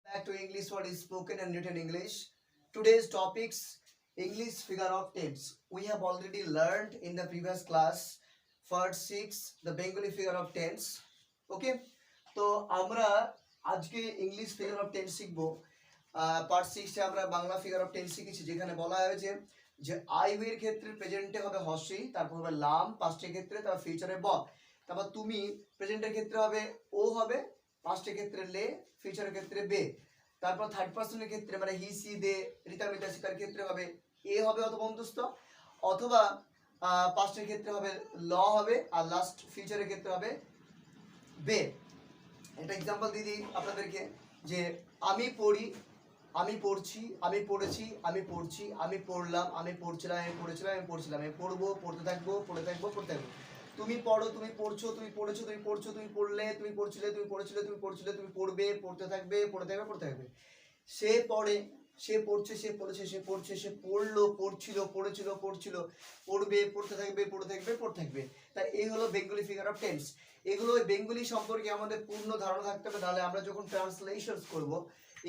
Back to English what is spoken and written English. Today's topics English figure of tense. We have already learned in the previous class part 6 the Bengali figure of tense. Okay, তো আমরা আজকে English figure of tense শিখবো। Part 6 এ আমরা Bangla figure of tense শিখেছি, যেখানে বলা হয়েছে যে আই এর ক্ষেত্রে প্রেজেন্টে হবে হর্ষই, তারপর হবে লাম, পাস্টের ক্ষেত্রে তারপর ফিউচারে ব, তারপর তুমি প্রেজেন্টের ক্ষেত্রে হবে ও হবে, পাস্টের ক্ষেত্রে লে, ফিউচারের ক্ষেত্রে বে, তারপর থার্ড পার্সনের ক্ষেত্রে মানে হি সি দে রিতা মিতা শিকার ক্ষেত্রে হবে এ হবে অথবা অন্তস্থ, অথবা পাস্টের ক্ষেত্রে হবে ল হবে, আর লাস্ট ফিউচারের ক্ষেত্রে হবে বে। একটা এক্সাম্পল দিয়ে দিই আপনাদেরকে যে আমি পড়ি, আমি পড়ছি, আমি পড়েছি, আমি পড়ছি, আমি পড়লাম, আমি পড়ছিলাম, আমি পড়েছিলাম, আমি পড়ছিলাম, আমি পড়বো, পড়তে থাকবো, পড়তে থাকবো, পড়তে থাকবো। তুমি পড়ো, তুমি পড়ছো, তুমি পড়েছো, তুমি পড়ছো, তুমি পড়লে, তুমি পড়ছিলে, তুমি পড়েছিলে, তুমি পড়ছিলে, তুমি পড়বে, পড়তে থাকবে, পড়তে থাকবে, পড়তে থাকবে। সে পড়ে, সে পড়ছে, সে পড়েছে, সে পড়ছে, সে পড়লো, পড়ছিল, পড়েছিল, পড়ছিল, পড়বে, পড়তে থাকবে, পড়তে থাকবে, পড়তে থাকবে। তাই এই হলো বেঙ্গলি ফিগার অফ টেন্স। এগুলো বেঙ্গলি সম্পর্কে আমাদের পূর্ণ ধারণা থাকতে হবে, তাহলে আমরা যখন ট্রান্সলেশন করব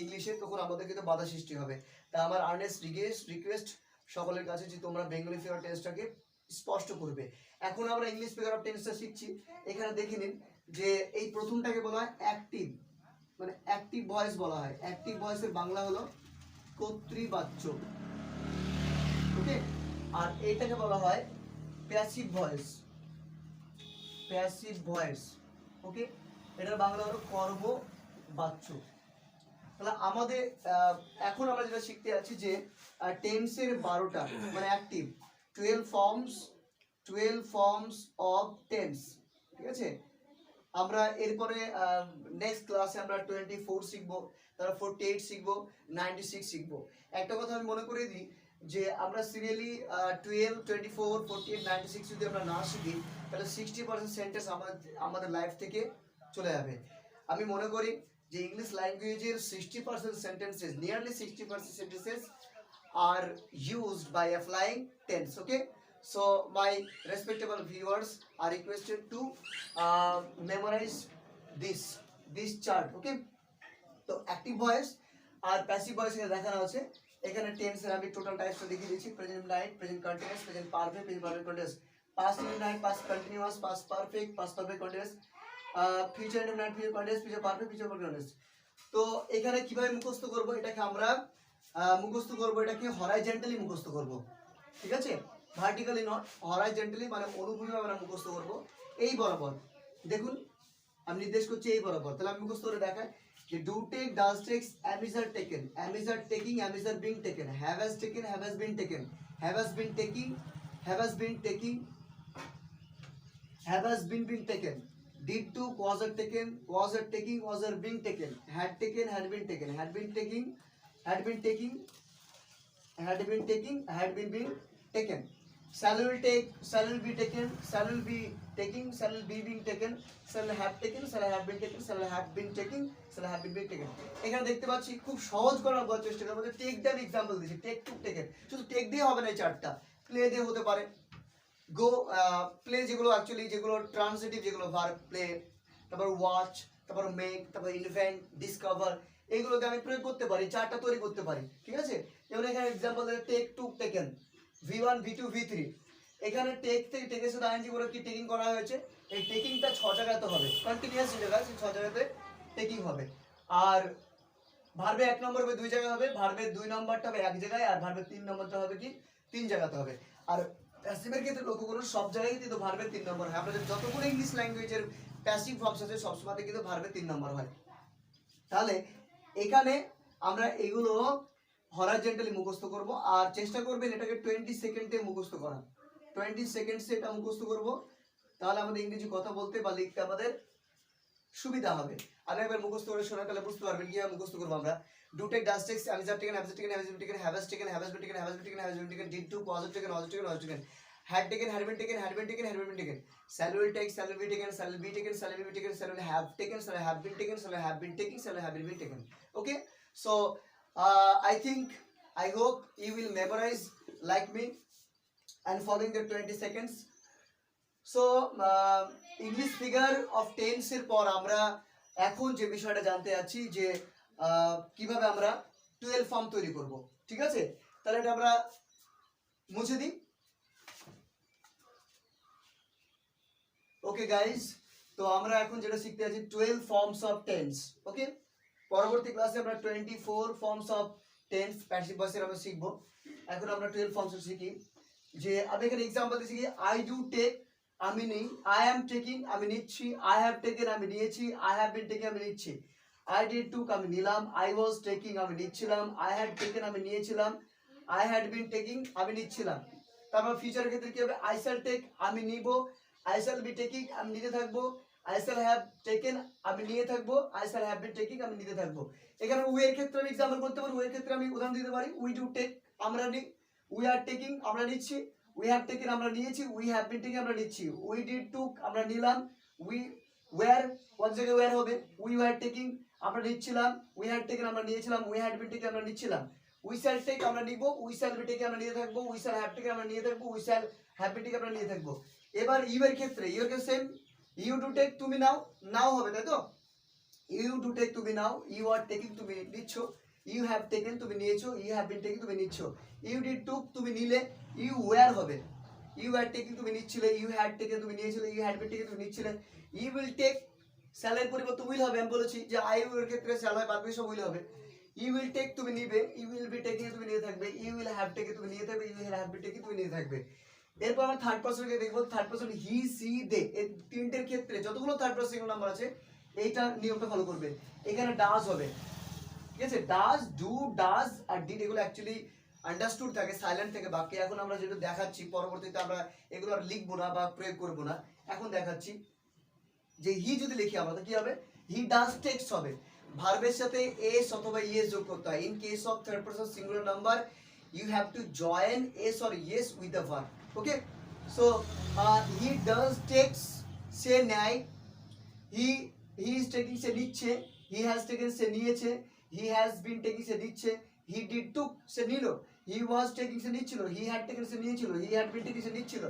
ইংলিশে তখন আমাদের কিন্তু বাধা সৃষ্টি হবে। তা আমার আর্নেস্ট রিকোয়েস্ট সকলের কাছে যে তোমরা বেঙ্গলি ফিগার টেন্সটাকে স্পষ্ট করবে। এখন আমরা ইংলিশ ফিগার অফ টেন্সটা শিখছি। এখানে দেখে নিন যে এই প্রথমটাকে বলা হয় অ্যাক্টিভ, মানে অ্যাক্টিভ ভয়েস বলা হয়। অ্যাক্টিভ ভয়েসের বাংলা হলো কর্তৃবাচ্য। ওকে, আর এইটাকে বলা হয় প্যাসিভ ভয়েস, প্যাসিভ ভয়েস। ওকে, এটার বাংলা হলো কর্মবাচ্য। তাহলে আমাদের এখন আমরা যেটা শিখতে যাচ্ছি যে টেন্সের 12টা মানে অ্যাক্টিভ 12 ফর্মস অফ টেন্স। ঠিক আছে, আমরা এরপরে নেক্সট ক্লাসে আমরা 24 শিখবো, তারপর 48 শিখবো, 96 শিখবো। একটা কথা আমি মনে করে দিই যে আমরা সিরিয়ালি 12, 24, 48, 96 যদি আমরা না শিখি তাহলে 60% সেন্টেন্স আমাদের লাইফ থেকে চলে যাবে। আমি মনে করি যে ইংলিশ ল্যাঙ্গুয়েজের 60% sentences, nearly 60% sentences are used by applying tense. Okay, so my respectable viewers are requested to memorize this chart. Okay, তো অ্যাক্টিভ ভয়েস আর প্যাসিভ ভয়েস এখানে দেখানো আছে। এখানে টেন্সের আমি টোটাল টাইপসটা দেখিয়ে দিচ্ছি। Present light, present continuous, present perfect, present perfect continuous, past indefinite, past continuous, past perfect, past perfect continuous, future indefinite, future continuous, future perfect, future perfect continuous. তো এখানে কিভাবে মুখস্থ করব এটাকে আমরা মুখস্থ করব, এটাকে হরাইজন্টালি মুখস্থ করব। ঠিক আছে, ভার্টিক্যালি নট, হরাইজন্টালি মানে অনুভূমিকভাবে আমরা মুখস্থ করব। এই বরাবর দেখুন আমি নির্দেশ করছি, এই বরাবর। তাহলে আমি মুখস্থ করে দেখাই যে do take, does takes, am is are taken, am is are taking, am is are being taken, have has taken, have has been taken, have has been taking, have has been taking, have has been taken, did to, was are taken, was are taking, was are being taken, had taken, had been taken, had been taking, had been taking, had been taking, had been being taken, shall will take, shall will be taken, shall will be taking, shall will be being taken, shall have taken, shall have been taken, shall have been taking, shall have been being taken। এখানে দেখতে পাচ্ছি খুব সহজ করার বলার চেষ্টা করব। Take that example দিয়েছি, টেক টু টেকেন, শুধু টেক দিয়ে হবে না, এই চারটা প্লে দিয়ে হতে পারে। গো, প্লে যেগুলো অ্যাকচুয়ালি যেগুলো ট্রান্সিটিভ, যেগুলো ভার্ব প্লে, তারপর ওয়াচ, তারপর মেক, তারপর ইনভেন্ট, ডিসকভার, এগুলোকে আমি প্রয়োগ করতে পারি, চারটা তৈরি করতে পারি। ঠিক আছে, যেমন এখানে example take to taken, V1, V2, V3। এখানে টেক থেকে টেকের সাথে আইএনজি করে কি টেকিং করা হয়েছে, এই টেকিংটা 6 জায়গাতে হবে, কন্টিনিউয়াস জায়গায় 6 জায়গাতে টেকিং হবে। আর ভার্বে 1 নম্বর হবে 2 জায়গায় হবে, ভার্বে 2 নম্বরটা হবে 1 জায়গায়, আর ভার্বে 3 নম্বরটা হবে কি 3 জায়গাতে হবে। আর প্যাসিভের ক্ষেত্রে লক্ষ্য করুন সব জায়গায় কিন্তু ভার্বে 3 নম্বর হয়। আপনাদের যতগুলো ইংলিশ ল্যাঙ্গুয়েজের প্যাসিভ ফর্মস আছে সবসময় কিন্তু ভার্বে 3 নম্বর হয়। তাহলে এখানে আমরা এগুলো হরাইজন্টালি মুখস্থ করব, আর চেষ্টা করবেন এটাকে 20 সেকেন্ডে মুখস্থ করা। 20 সেকেন্ডসে এটা মুখস্থ করব, তাহলে আমাদের ইংরেজি কথা বলতে বা লিখতে আমাদের সুবিধা হবে। আর একবার মুখস্থ করে শোনা, তাহলে বুঝতে পারবেন কিভাবে মুখস্থ করব আমরা। Do take, does take, am is are taken, am is taken, am is been taken, have has taken, have has been taken, have has been taken, have has been taken, did to, was taken, was taken, was taken, had taken, had been taken, had been taken, had been taken, shall will take, shall will be taken, shall will be taken, shall will be taken, shall will have taken, shall have been taken, shall have been taking, shall have been taken. Okay, so I hope you will memorize like me and following the 20 seconds. So English figure of tense এর পর আমরা এখন যে বিষয়টা জানতে যাচ্ছি যে কিভাবে আমরা 12 ফর্ম তৈরি করব। ঠিক আছে, তাহলে এটা আমরা মুছে দিই। ওকে গাইস, তো আমরা এখন যেটা শিখতে আছি 12 ফর্মস অফ টেন্স। ওকে, পরবর্তী ক্লাসে আমরা 24 ফর্মস অফ টেন্স প্যাসিভ ভয়েসের আমরা শিখব। এখন আমরা 12 ফর্মস শিখি। যে আমি এখানে एग्जांपल দিছি কি আই ডু টেক আমি নেই, আই অ্যাম টেকিং আমি নিচ্ছি, আই হ্যাভ টেকেন আমি নিয়েছি, আই হ্যাভ বিন টেকিং আমি নিচ্ছি, আই ডিড টুক আমি নিলাম, আই ওয়াজ টেকিং আমি নিচ্ছিলাম, আই হ্যাড টেকেন আমি নিয়েছিলাম, আই হ্যাড বিন টেকিং আমি নিচ্ছিলাম। তারপর ফিউচারের ক্ষেত্রে কি হবে, আই শ্যাল টেক আমি নিব, আই শ্যাল বি টেকিং আমি নিতে থাকবো, আই শ্যাল হ্যাভ টেকেন আমি নিয়ে থাকবো, I shall have been taking আমি নিতে থাকবো। এখানে উই এর ক্ষেত্রে আমি एग्जांपल করতে পারি, উই এর ক্ষেত্রে আমি উদাহরণ দিতে পারি, উই ডু টেক আমরা নিই, উই আর টেকিং আমরা নিচ্ছি, উই হ্যাভ টেকেন আমরা নিয়েছি, উই হ্যাভ বিন টেকিং আমরা নিচ্ছি, উই ডিড টুক আমরা নিলাম, উই ওয়্যার কোন জায়গায় ওয়্যার হবে, উই ওয়্যার টেকিং আমরা নিচ্ছিলাম, উই হ্যাড টেকেন আমরা নিয়েছিলাম, উই হ্যাড বিন টেকিং আমরা নিচ্ছিলাম, উই শ্যাল টেক আমরা নিব, উই শ্যাল বি টেকিং আমরা নিয়ে থাকবো, উই শ্যাল হ্যাভ টেকেন আমরা নিয়ে থাকবো, we shall have been taking আমরা নিয়ে থাকবো। এবার ইউ এর ক্ষেত্রে, ইউ এর ক্ষেত্রে সেম, ইউ টু টেক তুমি নাও, নাও হবে তাই তো, ইউ টু টেক তুমি নাও, ইউ আর টেকিং তুমি নিচ্ছ, ইউ হ্যাভ টেকেন তুমি নিয়েছো, ইউ হ্যাভ বিন টেকিং তুমি নিচ্ছ, ইউ ডিড টুক তুমি নিলে, ইউ ওয়্যার হবে, ইউ আর টেকিং তুমি নিচ্ছিলে, ইউ হ্যাড টেকেন তুমি নিয়েছিলে, ইউ হ্যাড বিন টেকিং তুমি নিচ্ছিলে, ইউ উইল টেক স্যালের পরিবর্তে উইল হবে। আমি বলেছি যে আই এর ক্ষেত্রে স্যাল হয়, বাদ বাকি সব উইল হবে। ইউ উইল টেক তুমি নিবে, ইউ উইল বি টেকিং তুমি নিয়ে থাকবে, ইউ উইল হ্যাভ টেকেন তুমি নিয়ে থাকবে, you will have be taking তুমি নিয়ে থাকবে। এরপর আমরা থার্ড পারসনকে দেখবো। Third person he she they, এই তিনটের ক্ষেত্রে যতগুলো থার্ড পারসন সিঙ্গুলার নাম্বার আছে এইটা নিয়মটা ফলো করবে। এখানে ডাজ হবে, ঠিক আছে, ডাজ ডু ডাজ আর ডিড এগুলো অ্যাকচুয়ালি আন্ডারস্টুড থাকে, সাইলেন্ট থেকে বাক্যে। এখন আমরা যেটা দেখাচ্ছি, পরবর্তীতে আমরা এগুলো আর লিখবো না বা প্রয়োগ করবো না, এখন দেখাচ্ছি যে হি যদি লিখি আমরা তো কি হবে, হি ডাজ টেক্স হবে, ভার্বের সাথে এস অথবা ইএস যোগ করতে হয়। In case of third person singular number you have to join s or yes with the verb. Okay, so he does takes সে নেয়, he is taking সে নিচ্ছে, he has taken সে নিয়েছে, he has been taking সে নিচ্ছে, he did took সে নিল, he was taking সে নিচ্ছিল, he had taken সে নিয়েছিল, he had been taking সে নিচ্ছিল,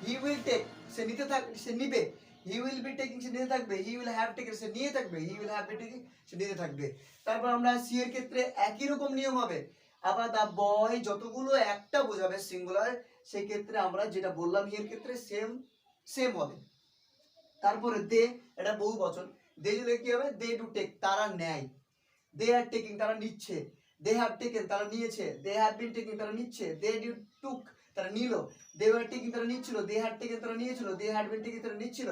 he will take সে নিতে থাক সে নিবে, he will be taking সে নিতে থাকবে, he will have taken সে নিয়ে থাকবে, he will have been taking সে নিতে থাকবে। তারপর আমরা সি এর ক্ষেত্রে একই রকম নিয়ম হবে। আবার দা বয় যতগুলো একটা বোঝাবে সিঙ্গুলার, সেই ক্ষেত্রে আমরা যেটা বললাম এর ক্ষেত্রে সেম সেম হবে। তারপরে দে, এটা বহু বচন, দে যদি কি হবে, দে ডু টেক তারা নেয়, দে আর টেকিং তারা নিচ্ছে, দে হ্যাভ টেকেন তারা নিয়েছে, দে হ্যাভ বিন টেকিং তারা নিচ্ছে, দে ডিড টুক তারা নিল, দে ওয়ার টেকিং তারা নিচ্ছিল, দে হ্যাড টেকেন তারা নিয়েছিল, দে হ্যাড বিন টেকিং তারা নিচ্ছিল,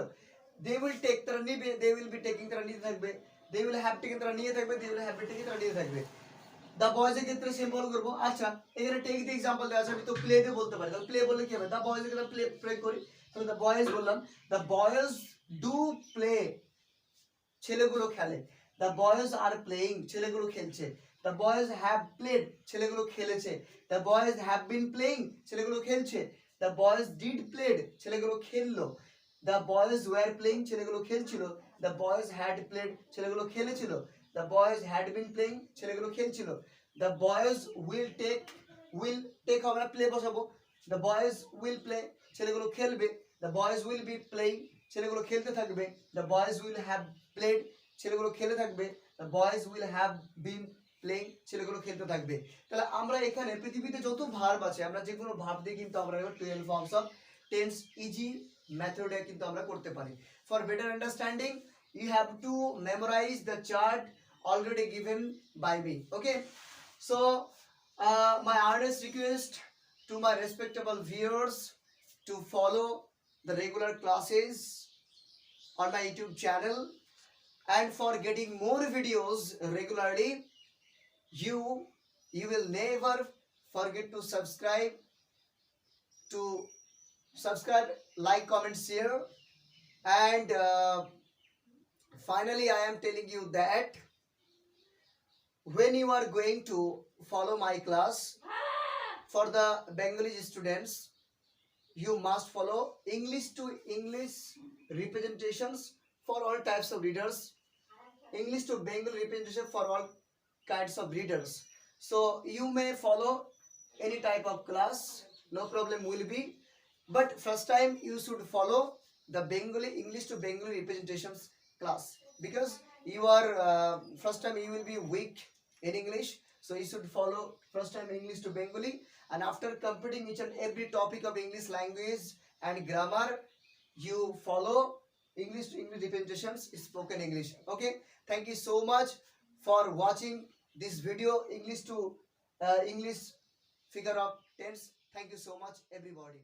দে উইল টেক তারা নিবে, দে উইল বি টেকিং তারা নিতে থাকবে, দে উইল হ্যাভ টেকেন তারা নিয়ে থাকবে, they will have been taking তারা নিতে থাকবে। দা বয়েজ এর ক্ষেত্রে সেম ফলো করব। আচ্ছা, এখানে টেক দি एग्जांपल দেওয়া আছে, আমি তো প্লে দিয়ে বলতে পারি, তাহলে প্লে বললে কি হবে, দা বয়েজ এর ক্ষেত্রে প্লে প্রয়োগ করি, তাহলে দা বয়েজ বললাম, দা বয়েজ ডু প্লে ছেলেগুলো খেলে, দা বয়েজ আর প্লেইং ছেলেগুলো খেলছে, দা বয়েজ হ্যাভ প্লেড ছেলেগুলো খেলেছে, দা বয়েজ হ্যাভ বিন প্লেইং ছেলেগুলো খেলছে, দা বয়েজ ডিড প্লেড ছেলেগুলো খেললো, দা বয়েজ ওয়্যার প্লেইং ছেলেগুলো খেলছিল, দা বয়েজ হ্যাড প্লেড ছেলেগুলো খেলেছিল, the boys had been playing ছেলেগুলো খেলছিল, the boys will take আমরা প্লে বসাবো, the boys will play ছেলেগুলো খেলবে, the boys will be playing ছেলেগুলো খেলতে থাকবে, the boys will have played ছেলেগুলো খেলে থাকবে, the boys will have been playing ছেলেগুলো খেলতে থাকবে। তাহলে আমরা এখানে পৃথিবীতে যত ভার্ব আছে, আমরা যে কোনো ভার্ব দিয়ে কিন্তু আমরা 12 ফর্মস অফ টেন্স ইজি মেথডে কিন্তু আমরা করতে পারি। For better understanding you have to memorize the chart already given by me. Okay, so my earnest request to my respectable viewers to follow the regular classes on my YouTube channel, and for getting more videos regularly, you will never forget to subscribe, like, comment, share, and finally I am telling you that when you are going to follow my class for the Bengali students, you must follow English to English representations for all types of readers, English to Bengali representation for all kinds of readers. So you may follow any type of class, no problem will be, but first time you should follow the Bengali English to Bengali representations class. because you are first time you will be weak in English, so you should follow first time English to Bengali, and after completing each and every topic of English language and grammar, you follow English to English representations spoken English. Okay, thank you so much for watching this video, English to English figure of tense. Thank you so much everybody.